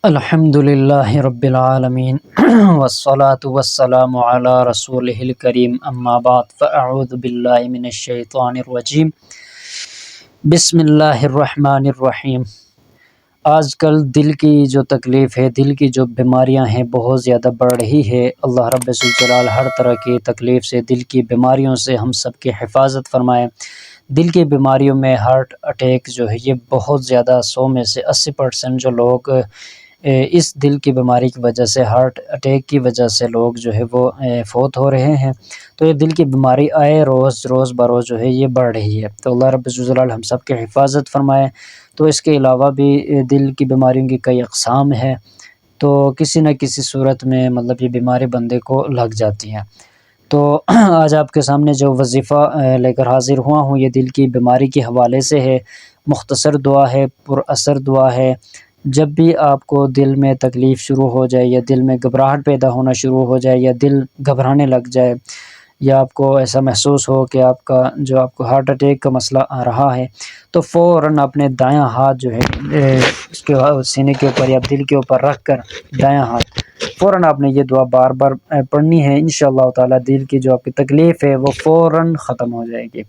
الحمدللہ رب العالمین والصلاة والسلام علی رسولہ الکریم اما بعد فاعوذ باللہ من الشیطان الرجیم بسم اللہ الرحمن الرحیم۔ آج کل دل کی جو تکلیف ہے، دل کی جو بیماریاں ہیں بہت زیادہ بڑھ رہی ہے۔ اللہ رب ذوالجلال ہر طرح کی تکلیف سے، دل کی بیماریوں سے ہم سب کی حفاظت فرمائے۔ دل کی بیماریوں میں ہارٹ اٹیک جو ہے یہ بہت زیادہ 100 میں سے 80% جو لوگ اس دل کی بیماری کی وجہ سے، ہارٹ اٹیک کی وجہ سے لوگ جو ہے وہ فوت ہو رہے ہیں۔ تو یہ دل کی بیماری آئے روز بروز جو ہے یہ بڑھ رہی ہے، تو اللہ رب الجلال ہم سب کی حفاظت فرمائے۔ تو اس کے علاوہ بھی دل کی بیماریوں کی کئی اقسام ہیں، تو کسی نہ کسی صورت میں مطلب یہ بیماری بندے کو لگ جاتی ہیں۔ تو آج آپ کے سامنے جو وظیفہ لے کر حاضر ہوا ہوں یہ دل کی بیماری کے حوالے سے ہے۔ مختصر دعا ہے، پر اثر دعا ہے۔ جب بھی آپ کو دل میں تکلیف شروع ہو جائے، یا دل میں گھبراہٹ پیدا ہونا شروع ہو جائے، یا دل گھبرانے لگ جائے، یا آپ کو ایسا محسوس ہو کہ آپ کو ہارٹ اٹیک کا مسئلہ آ رہا ہے، تو فوراً اپنے دایاں ہاتھ جو ہے اس کے سینے کے اوپر یا دل کے اوپر رکھ کر دایاں ہاتھ فوراً آپ نے یہ دعا بار بار پڑھنی ہے۔ انشاءاللہ تعالیٰ دل کی جو آپ کی تکلیف ہے وہ فوراً ختم ہو جائے گی۔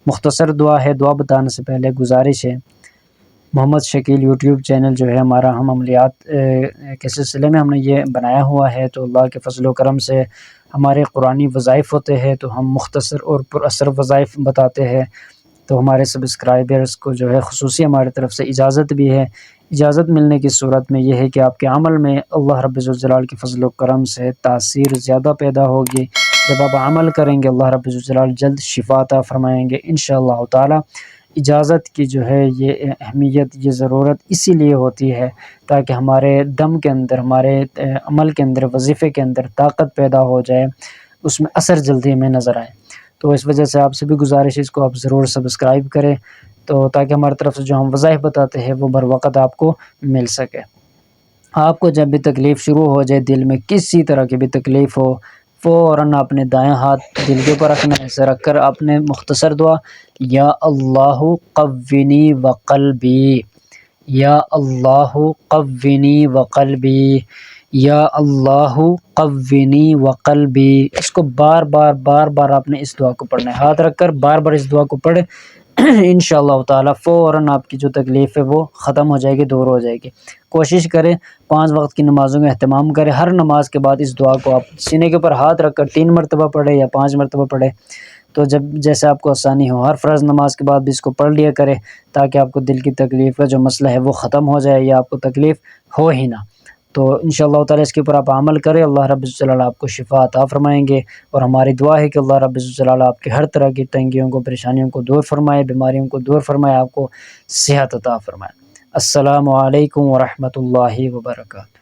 مختصر دعا ہے۔ دعا بتانے سے پہلے گزارش ہے، محمد شکیل یوٹیوب چینل جو ہے ہمارا، ہم عملیات کے سلسلے میں ہم نے یہ بنایا ہوا ہے، تو اللہ کے فضل و کرم سے ہمارے قرآنی وظائف ہوتے ہیں، تو ہم مختصر اور پر اثر وظائف بتاتے ہیں۔ تو ہمارے سبسکرائبرز کو جو ہے خصوصی ہماری طرف سے اجازت بھی ہے۔ اجازت ملنے کی صورت میں یہ ہے کہ آپ کے عمل میں اللہ رب الجلال کے فضل و کرم سے تاثیر زیادہ پیدا ہوگی۔ جب آپ عمل کریں گے اللہ رب الجلال جلد شفا عطا فرمائیں گے انشاءاللہ تعالی۔ اجازت کی جو ہے یہ اہمیت، یہ ضرورت اسی لیے ہوتی ہے تاکہ ہمارے دم کے اندر، ہمارے عمل کے اندر، وظیفے کے اندر طاقت پیدا ہو جائے، اس میں اثر جلدی میں نظر آئے۔ تو اس وجہ سے آپ سے بھی گزارش ہے اس کو آپ ضرور سبسکرائب کریں، تو تاکہ ہماری طرف سے جو ہم وظائف بتاتے ہیں وہ بر وقت آپ کو مل سکے۔ آپ کو جب بھی تکلیف شروع ہو جائے، دل میں کسی طرح کی بھی تکلیف ہو، فوراً اپنے دائیں ہاتھ دل کے اوپر رکھنا ہے، ایسے رکھ کر آپ نے مختصر دعا یا اللہ قوینی وقلبی، یا اللہ قوینی وقلبی، یا اللہ قوینی وقلبی، اس کو بار بار آپ نے اس دعا کو پڑھنا ہے، ہاتھ رکھ کر بار بار اس دعا کو پڑھیں۔ انشاءاللہ تعالیٰ فوراً آپ کی جو تکلیف ہے وہ ختم ہو جائے گی، دور ہو جائے گی۔ کوشش کریں 5 وقت کی نمازوں میں اہتمام کریں، ہر نماز کے بعد اس دعا کو آپ سینے کے اوپر ہاتھ رکھ کر 3 مرتبہ پڑھیں یا 5 مرتبہ پڑھیں، تو جب جیسے آپ کو آسانی ہو۔ ہر فرض نماز کے بعد بھی اس کو پڑھ لیا کرے تاکہ آپ کو دل کی تکلیف کا جو مسئلہ ہے وہ ختم ہو جائے، یا آپ کو تکلیف ہو ہی نہ۔ تو انشاءاللہ تعالیٰ اس کے اوپر آپ عمل کریں، اللہ رب الجلال آپ کو شفا عطا فرمائیں گے، اور ہماری دعا ہے کہ اللہ رب الجلال آپ کے ہر طرح کی تنگیوں کو، پریشانیوں کو دور فرمائے، بیماریوں کو دور فرمائے، آپ کو صحت عطا فرمائے۔ السلام علیکم ورحمۃ اللہ وبرکاتہ۔